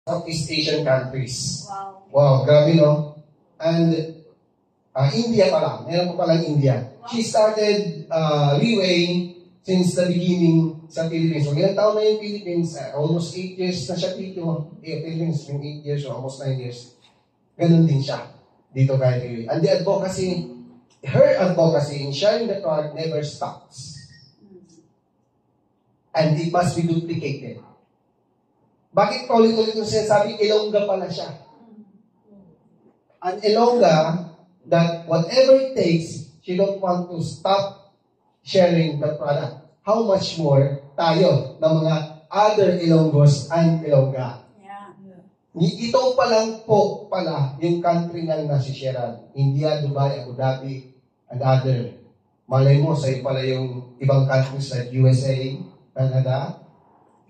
Southeast Asian countries. Wow. Wow, grabe no? And India pa lang. Meron pa palang India. Wow. She started Liway since the beginning sa Philippines. So, ilang taon na yung Philippines? Almost 8 years na siya dito. Philippines, yung 8 years or almost 9 years. Ganun din siya dito kay Liway. And the advocacy, her advocacy in sharing the product never stops. And it must be duplicated. Bakit paulit-ulit yung sinasabi? Ilongga pala siya. An Ilongga that whatever it takes, she don't want to stop sharing the product. How much more tayo ng mga other Ilonggos and Ilongga? Yeah. Ito pa lang po pala yung country na nasisharean. India, Dubai, Abu Dhabi, and other. Malay mo, sa'yo pala yung ibang countries like USA, Canada,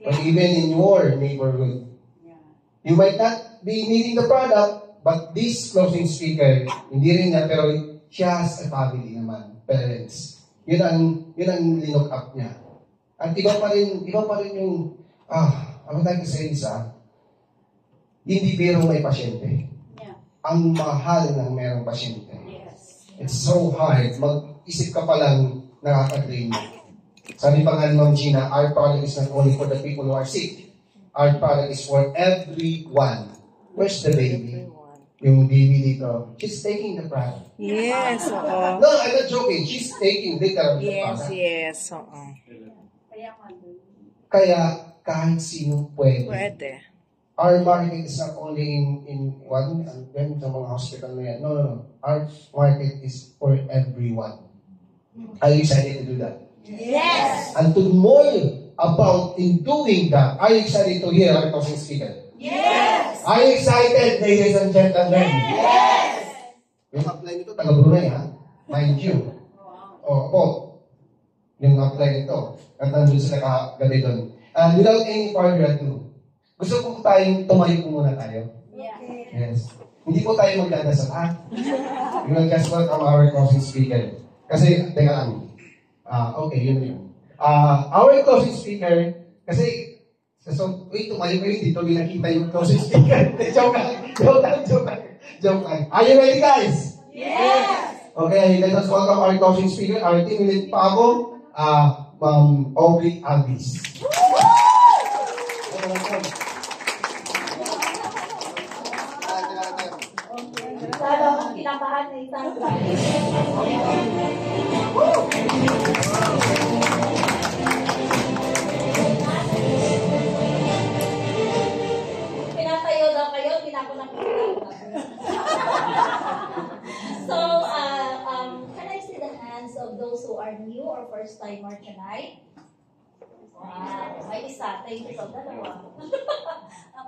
or even in your neighborhood. Yeah. You might not be needing the product, but this closing speaker, hindi rin niya, pero she has a family naman, parents. Yun ang linook up niya. At iba pa rin yung, ano tayo kasi isa, hindi biro may pasyente. Yeah. Ang mahal ng merong pasyente. Yes. It's so hard. Mag-isip ka pa lang, nakaka-drain mo. Sabi pa nga ni Ma'am Gina, our product is not only for the people who are sick. Our product is for everyone. Where's the baby? Yung baby dito. She's taking the product. Yes, oo. No, I'm not joking. She's taking literally the Yes, product. yes, oo. Kaya kahit sino pwede. Pwede. Our market is not only in one, sa mga hospital na yan. No. Our market is for everyone. Are you excited to do that? Yes. And to more about in doing that, are you excited to hear our closing speaker? Yes. Are you excited, ladies and gentlemen? Yes. Yung upline nito, taga Brunei, ha? Mind you. Opo. Yung upline nito. At nandun sila kagabi doon. And without any further ado, gusto po tayong tumayo po muna tayo. Yeah. Yes. Hindi po tayo magdadasal, ha? You will just welcome our closing speaker. Kasi, teka lang. Okay, yun. Our closing speaker, kasi, wait, tumayo kayo, dito may nakita yung closing speaker. Joke lang. Are you ready, guys? Yes. Okay, let us welcome our closing speaker, our team lead Pabo, Ma'am Aubrey Alvis. Lalo akong kinabahan na isang pinatayo daw kayo, pinakulang ko. So, can I see the hands of those who are new or first timer tonight? Wow, may isa. Thank you so dalawa.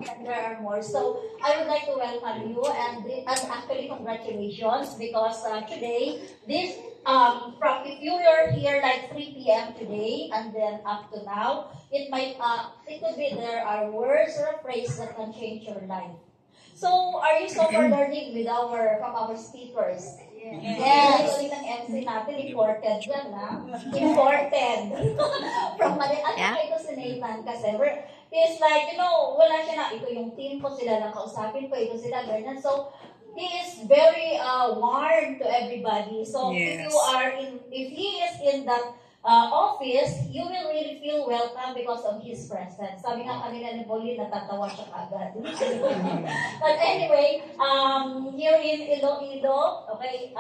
There are more. So, I would like to welcome you and actually congratulations because today, this if you were here like 3 p.m. today and then up to now, it could be there are words or a phrase that can change your life. So, are you so far learning from our speakers? Yes. Ito ng MC natin, imported yan, ha? Imported. From ito si Nathan kasi. He's like, wala siya na, ito yung team ko, sila lang kausapin ko, ito sila, ganyan. So, he is very warm to everybody. So, yes. if he is in that office, you will really feel welcome because of his presence. Sabi nga kanina ni Pauline, natatawa siya agad. But anyway, here in Iloilo, okay,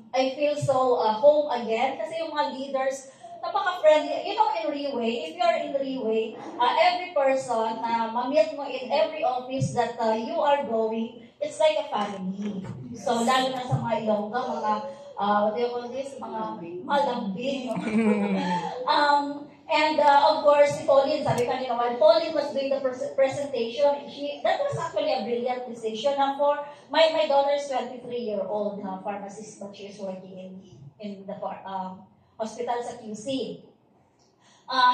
I feel so home again kasi yung mga leaders, napaka-friendly. In Riway, if you are in Riway, every person na mamit mo in every office that you are going, it's like a family. So, lalo na sa mga Ilongga, mga what do you call this? Mga malambing. And of course, si Pauline, sabi kanina, while Pauline was doing the presentation, that was actually a brilliant decision. For my daughter is 23-year-old pharmacist, but she is working in the hospital sa QC.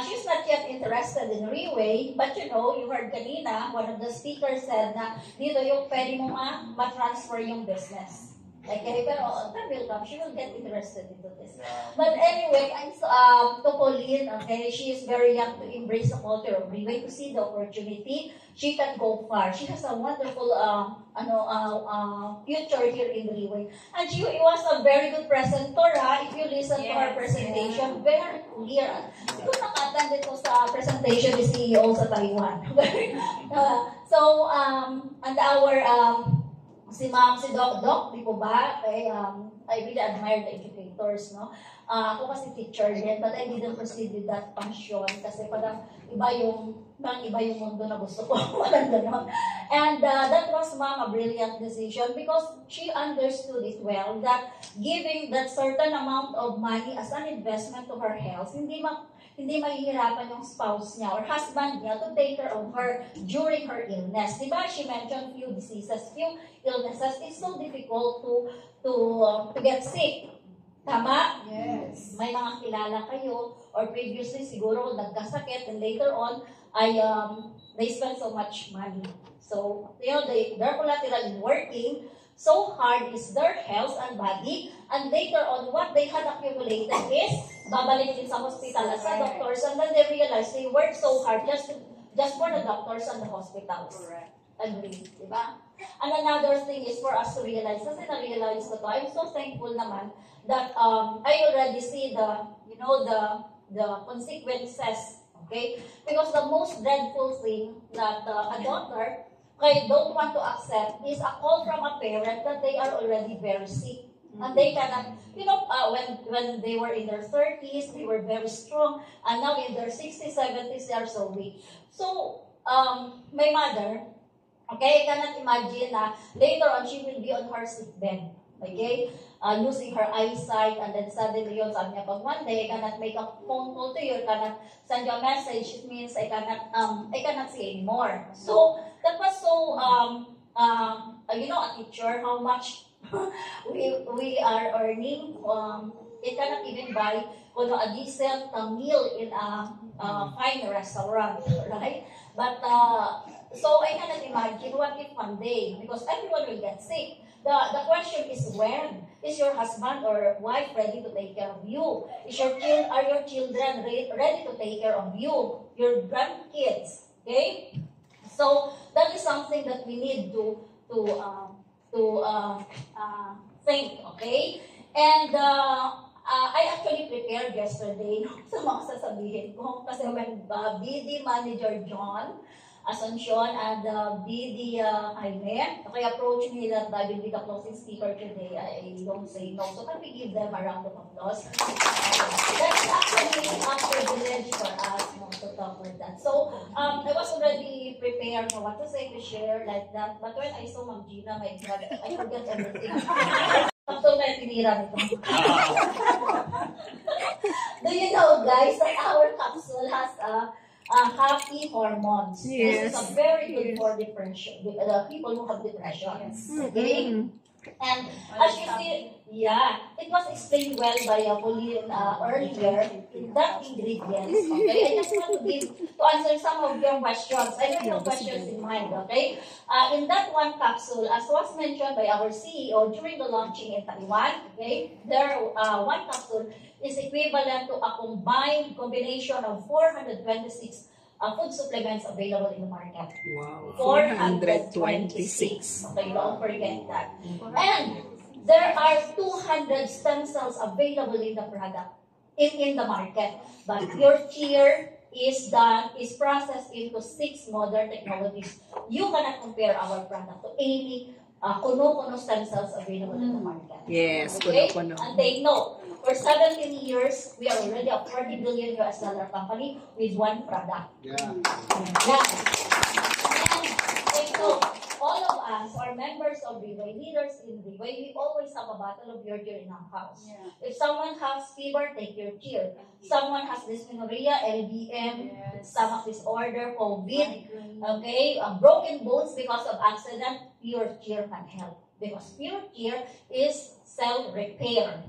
She's not yet interested in Riway, but you heard kanina, one of the speakers said na dito yung pwede mo ma-transfer yung business. Okay, pero time will come, she will get interested into this. But anyway, to Pauline, okay, she is very young to embrace the culture of Riway, to see the opportunity. She can go far. She has a wonderful future here in Riway. And she was a very good presenter, if you listen to her presentation, very clear. Siguro naka-attend dito sa presentation ni CEO sa Taiwan. And our si Doc, di po ba? I really admire the educators, no? Ako kasi teacher din, but I didn't proceed with that function kasi parang iba yung mundo na gusto ko. Parang ganon. And that was, Ma'am, a brilliant decision because she understood it well that giving that certain amount of money as an investment to her health, hindi mahihirapan yung spouse niya or husband niya to take care of her during her illness. Diba? She mentioned few diseases, few illnesses. It's so difficult to get sick. Tama? Yes. May mga kilala kayo or previously siguro nagkasakit and later on they spend so much money. So, they're collaterally working so hard is their health and body, and later on, what they had accumulated is babalik din sa hospital at sa doctors, and then they realize they worked so hard just for the doctors and the hospitals. Correct. Agree, di ba? And another thing is for us to realize, kasi na-realize ko to, I'm so thankful naman that I already see the consequences, okay? Because the most dreadful thing that a daughter don't want to accept is a call from a parent that they are already very sick. And they cannot, when they were in their 30s, they were very strong, and now in their 60s, 70s, they are so weak. So, my mother, okay, I cannot imagine na later on, she will be on her sick bed, okay, losing her eyesight, and then suddenly yun, sabi niya, pag one day, I cannot make a phone call to you, I cannot send you a message, it means I cannot see anymore. So, that was so, a teacher, how much we are earning, it cannot even buy a decent meal in a fine restaurant, right? But, so I cannot imagine what if one day, because everyone will get sick. The question is when is your husband or wife ready to take care of you? Are your children ready to take care of you? Your grandkids, okay? So that is something that we need to think, okay? And I actually prepared yesterday sa mga sasabihin ko kasi when BD Manager John Asuncion and BD Jaime, okay, approach me that I will be the closing speaker today. I don't say no. So can we give them a round of applause? That's actually a privilege for us to talk with that. So I was already prepared for what to say, to share like that. But when I saw Ma'am Gina, my God, I forgot everything. So may tinira nito. Do you know, guys, that our capsule has happy hormones. Yes. This is a very good for depression. The people who have depression. Yes. Okay? And as you see, it was explained well by Pauline earlier, that ingredients. Okay? I just want to answer some of your questions. I have no questions in mind, okay? In that one capsule, as was mentioned by our CEO during the launching in Taiwan, okay, one capsule is equivalent to a combination of 426 food supplements available in the market. Wow. 426. Okay, don't forget that. And there are 200 stem cells available in the product, in the market. But your tier is processed into 6 modern technologies. You cannot compare our product to any kuno-kuno stem cells available in the market. Yes, okay? kuno-kuno. And take note, for 17 years, we are already a $40 billion company with one product. Yeah. Yeah. And take note, all of us are members of Riway, leaders in Riway. We always have a bottle of your in our house. Yeah. If someone has fever, take your cheer. Someone has dysmenorrhea, LBM, stomach disorder, COVID, okay, broken bones because of accident, Pure Cheer can help. Because Pure Cheer is cell repair.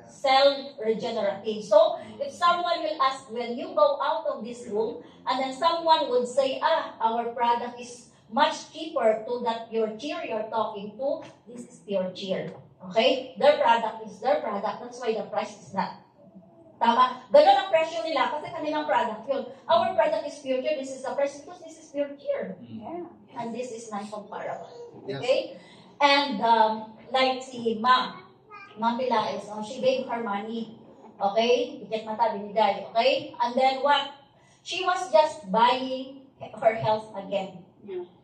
Cell regenerative. So, if someone will ask when you go out of this room, and then someone would say, our product is much cheaper to that Pure Cheer you're talking to, this is Pure Cheer. Okay? Their product is their product. That's why the price is that. Tama? Ganun ang presyo nila kasi kanilang product yun. Our product is pure cheer. This is the price because this is pure cheer. Yeah. And this is non-comparable. Yes. Okay? And like si Ma'am Pilaes, she gave her money. Okay? Ikat mata, binigay. Okay? And then what? She was just buying her health again.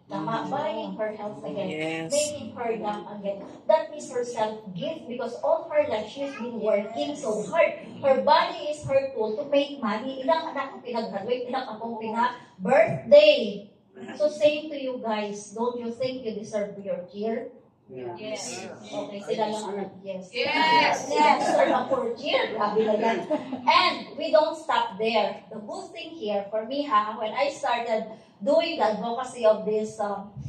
Tama? Buying her health again. Yes. Making her young again. That is her self-gift because all her life she's been working so hard. Her body is her tool to make money. Ilang anak ang pinag-graduate, ilang akong birthday. So same to you guys. Don't you think you deserve your cheer? Yes. Okay, sila lang. Yes. Yes. Yes. Deserve a for cheer. Grabe na yan. And we don't stop there. The good thing here for me, when I started doing the advocacy of this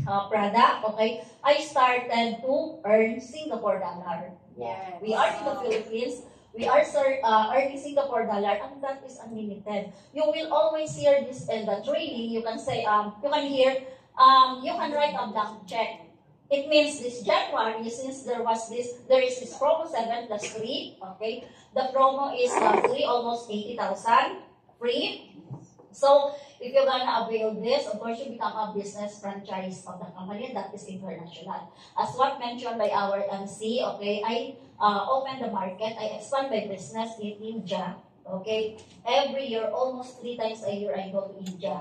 product, okay, I started to earn Singapore dollar. Yes. We are in the Philippines. We are earning Singapore dollar, and that is unlimited. You will always hear this in the training. You can say, you can hear, you can write a blank check. It means this January, since there is this promo 7 plus 3, okay? The promo is 3, almost 80,000 free. So, if you're gonna avail this, of course, you become a business franchise of the company, and that is international. As what mentioned by our MC, okay, I open the market, I expand my business in India, okay? Every year, almost 3 times a year, I go to India,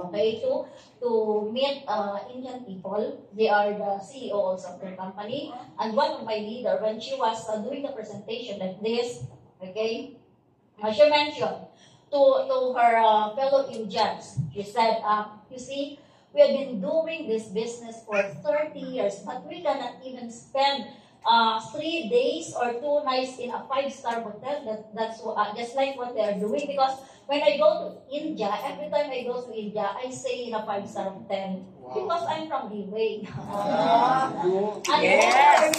okay, to meet Indian people. They are the CEOs of their company, and one of my leader, when she was doing the presentation like this, okay, she mentioned to her fellow Indians, she said, you see, we have been doing this business for 30 years, but we cannot even spend 3 days or 2 nights in a 5-star hotel. That's just like what they are doing. Because when I go to India, every time I go to India, I stay in a 5-star hotel. Wow. Because I'm from Liway. And Yes.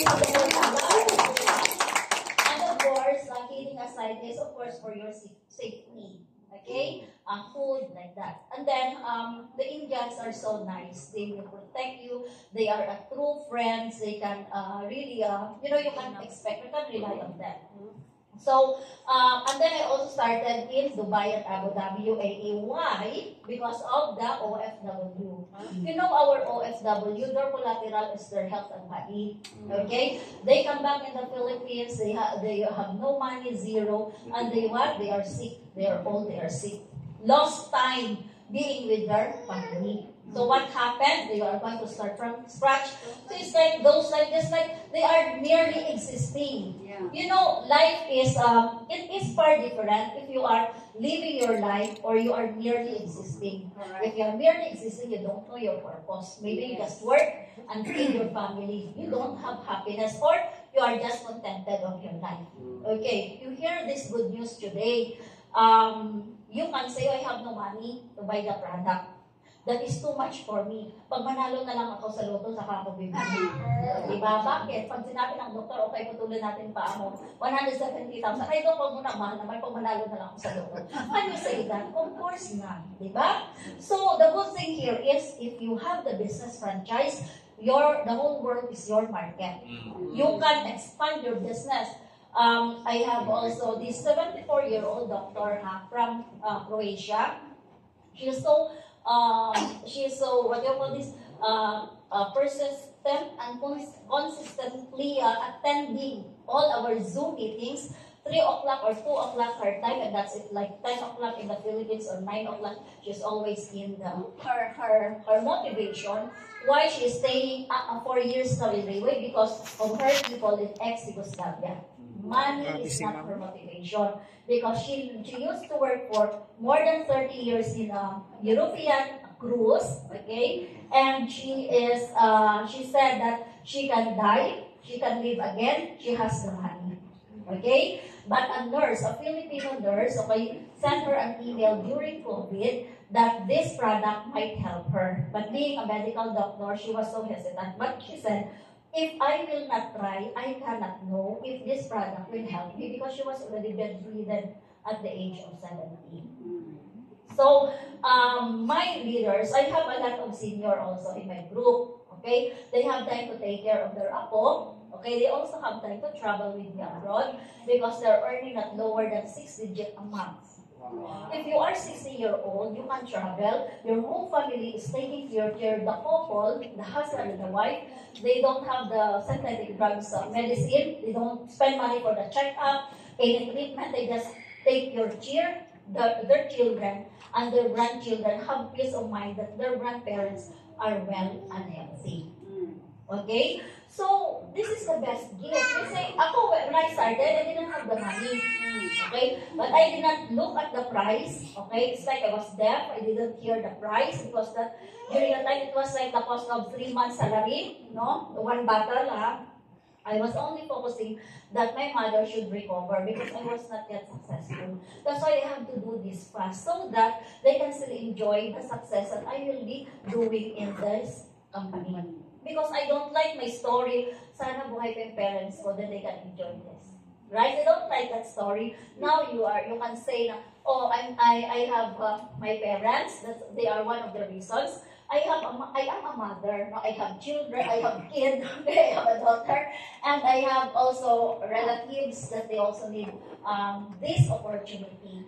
and of course, kidding aside is of course for your safety. Okay? Food like that. And then the Indians are so nice. They will protect you. They are a true friends. They can really, you can expect, you can rely on them. So, and then I also started in Dubai and Abu Dhabi, UAE. Why? Because of the OFW. You know our OFW, their collateral is their health and body. Okay? They come back in the Philippines, they have no money, zero, and they are sick. They are old, they are sick. Lost time being with their family. So what happened? They are going to start from scratch. So it's like just like they are merely existing. Yeah. You know, life is it is far different if you are living your life or you are merely existing. Correct. If you are merely existing, you don't know your purpose. Maybe you just work and feed your family. You don't have happiness, or you are just contented of your life. Okay, you hear this good news today. You can say, I have no money to buy the product. That is too much for me. Pag manalo na lang ako sa loto, saka ako bibili. Diba? Bakit? Pag sinabi ng doktor, okay, patuloy natin pa mo, 170,000. Ay, doon, pag muna, mahal naman, pag manalo na lang ako sa loto. Can you say that? Of course not. Diba? So, the good thing here is, if you have the business franchise, the whole world is your market. You can expand your business. I have also this 74-year-old doctor from Croatia. She's so what do you call this, persistent and consistently attending all our Zoom meetings, 3 o'clock or 2 o'clock her time, and that's it, like 10 o'clock in the Philippines or 9 o'clock, she's always in her motivation. Why she is staying 4 years now in Railway? Because of her people in ex-Yugoslavia. Money is not her motivation. Because she used to work for more than 30 years in a European cruise, okay? And she said that she can die, she can live again, she has the money, okay? But a nurse, a Filipino nurse, okay, sent her an email during COVID that this product might help her. But being a medical doctor, she was so hesitant. But she said, if I will not try, I cannot know if this product will help me, because she was already bedridden at the age of 17. So, my leaders, I have a lot of senior also in my group, okay? They have time to take care of their apo, Okay, they also have time to travel with me abroad because they're earning not lower than 6 digit a month. If you are 60-year-old, you can travel. Your whole family is taking care of the couple, the husband and the wife. They don't have the synthetic drugs, medicine. They don't spend money for the checkup, any treatment. They just take your care, their children and their grandchildren have peace of mind that their grandparents are well and healthy. Okay? So, this is the best gift. You say, ako, when I started, I didn't have the money. Okay? But I did not look at the price. Okay? It's like I was deaf. I didn't hear the price because during the time, it was like the cost of 3 months' salary. No? One bottle, I was only focusing that my mother should recover because I was not yet successful. That's why I have to do this fast so that they can still enjoy the success that I will be doing in this company. Because I don't like my story, sana buhay pa yung parents ko, then they can enjoy this. Right? I don't like that story. Now you can say na, oh, I have my parents, they are one of the reasons. I am a mother, no? I have children, I have kids, I have a daughter, and I have also relatives that they also need this opportunity.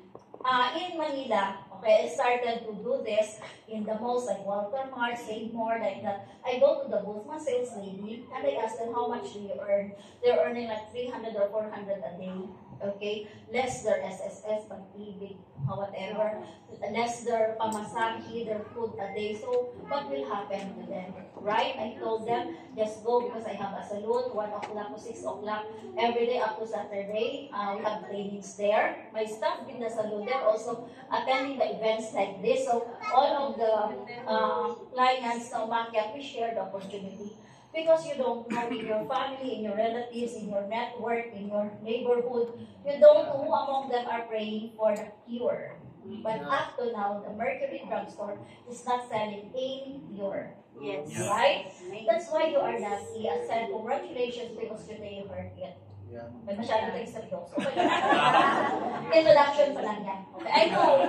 In Manila, okay, I started to do this in the malls like Walter Mart, Save More, like that. I go to the booth, my sales lady, and I ask them, how much do you earn? They're earning like 300 or 400 a day. Okay, less their SSS, pag-ibig, whatever, less their pamasahe, their food a day. So, what will happen to them? Right? I told them, just go because I have a salon, 1 o'clock to 6 o'clock, every day up to Saturday. We have trainings there. My staff in the salon, they're also attending the events like this. So, all of the clients na umakyat, we share the opportunity. Because you don't know in your family, in your relatives, in your network, in your neighborhood, you don't know who among them are praying for the cure. But up to now, the Mercury Drugstore is not selling any cure. Yes. Right? That's why you are lucky. I said, congratulations because today you heard it. Yeah. May masyadong tayo seryoso. Introduction pa lang yan. Okay. I know,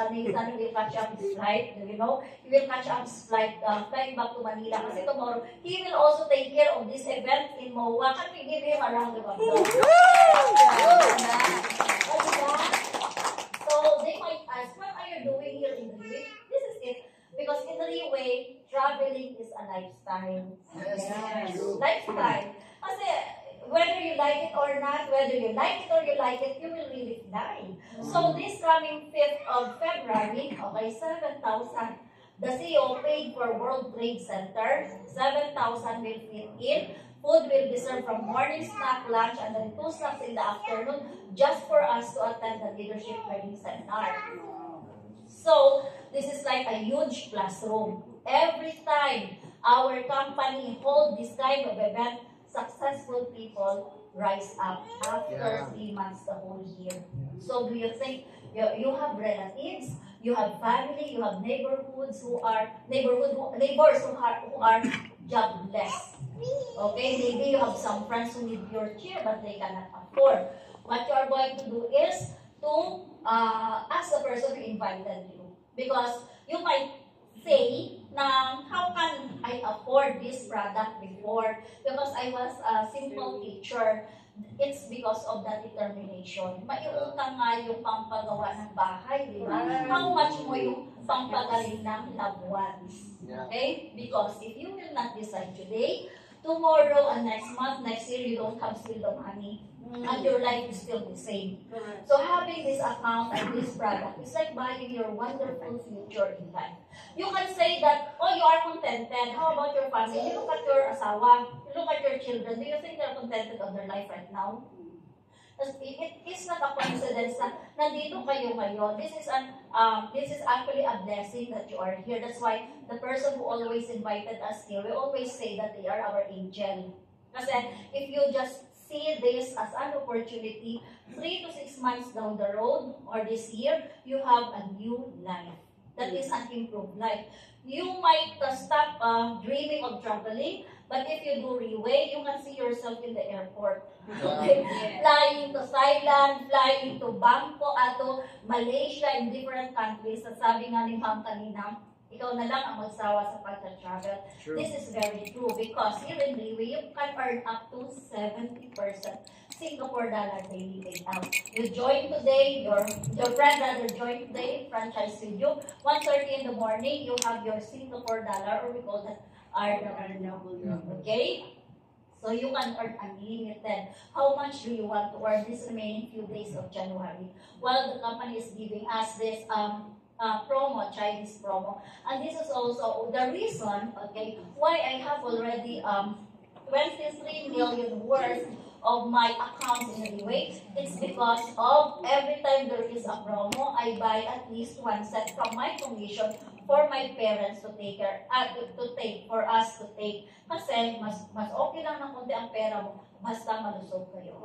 Nathan will catch up his flight. You know, he will catch up his flight flying back to Manila. Kasi tomorrow, he will also take care of this event in MOA. Can we give him a round of applause? So, they might ask, what are you doing here in the Riway? This is it. Because in the Riway, traveling is a lifestyle. Yes. Lifestyle. Kasi, whether you like it or not, whether you like it or you like it, you will really die. So this coming 5th of February, okay, 7,000. The CEO paid for World Trade Center. 7,000 will fit in. Food will be served from morning snack, lunch, and then 2 snacks in the afternoon just for us to attend the leadership training seminar. So this is like a huge classroom. Every time our company hold this kind of event, successful people rise up after 3 months the whole year. So do you think you have relatives, you have family, you have neighbors who are jobless? Okay, maybe you have some friends who need your cheer but they cannot afford. What you are going to do is to ask the person who invited you, because you might say na how can I afford this product before? Because I was a simple teacher. It's because of that determination. Maiutang nga yung pampagawa ng bahay, di ba? How much mo yung pampagaling ng loved ones? Okay? Because if you will not decide today, tomorrow and next month, next year, you don't have still the money. And your life is still the same. So having this account and this product is like buying your wonderful future in life. You can say that, oh, you are contented. How about your family? You look at your asawa. You look at your children. Do you think they're contented of their life right now? It is not a coincidence na nandito kayo ngayon. This is actually a blessing that you are here. That's why the person who always invited us here, we always say that they are our angel. Kasi if you just see this as an opportunity, 3 to 6 months down the road or this year, you have a new life. That is an improved life. You might stop dreaming of traveling, but if you do Riway, you can see yourself in the airport. Okay? Flying to Thailand, flying to Bangkok, to Malaysia, in different countries. At sabi nga ni Ma'am kanina, ikaw na lang ang magsawa sa pagta-travel. This is very true because here in Liwi, you can earn up to 70% Singapore dollar daily payout. You join today, your friend rather join today, franchise with you. 1:30 in the morning, you have your Singapore dollar, or we call that RW. Okay? So you can earn unlimited. How much do you want to earn this remaining few days of January? Well, the company is giving us this promo, Chinese promo. And this is also the reason, okay, why I have already 23 million worth of my accounts in Liwi. It's because of every time there is a promo, I buy at least one set from my commission for my parents to take care, for us to take. Kasi mas okay lang ng konti ang pera mo, basta malusog kayo.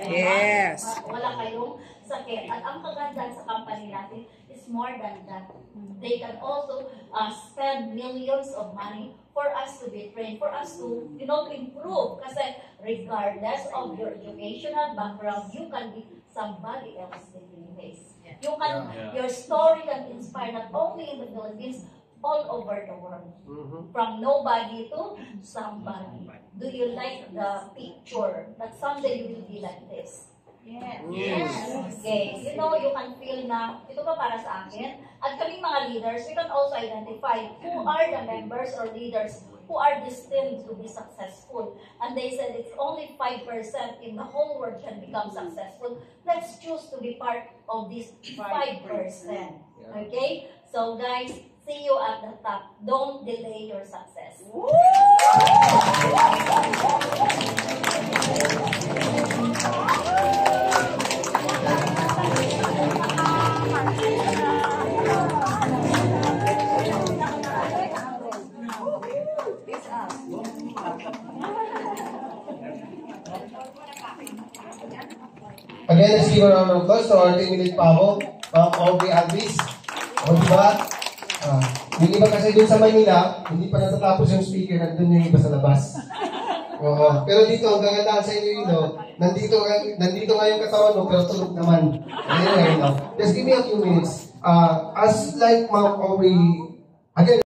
Yes. Wala kayong sakit. At ang kagandahan sa company natin is more than that. They can also spend millions of money for us to be trained, for us to, to improve. Kasi regardless of your educational background, you can be somebody else in the Philippines. You can, your story can inspire not only in the Philippines, all over the world. From nobody to somebody. Do you like the picture that someday you will be like this? Yes. Okay. You can feel na ito pa para sa akin. At kaming mga leaders, we can also identify who are the members or leaders who are destined to be successful. And they said it's only 5% in the whole world can become successful. Let's choose to be part of this 5%. Okay? So guys, see you at the top. Don't delay your success. Again, let's give a round of applause to our team lead Pavo, Ma'am Aubrey Alvis. O diba? Yung iba kasi dun sa Manila, hindi pa natatapos yung speaker, nandun yung iba sa labas. Oo. Pero dito, ang kagandahan sa inyo, nandito nga yung katawan mo, pero tulog naman. Anyway, just give me a few minutes. As like Ma'am Aubrey, again,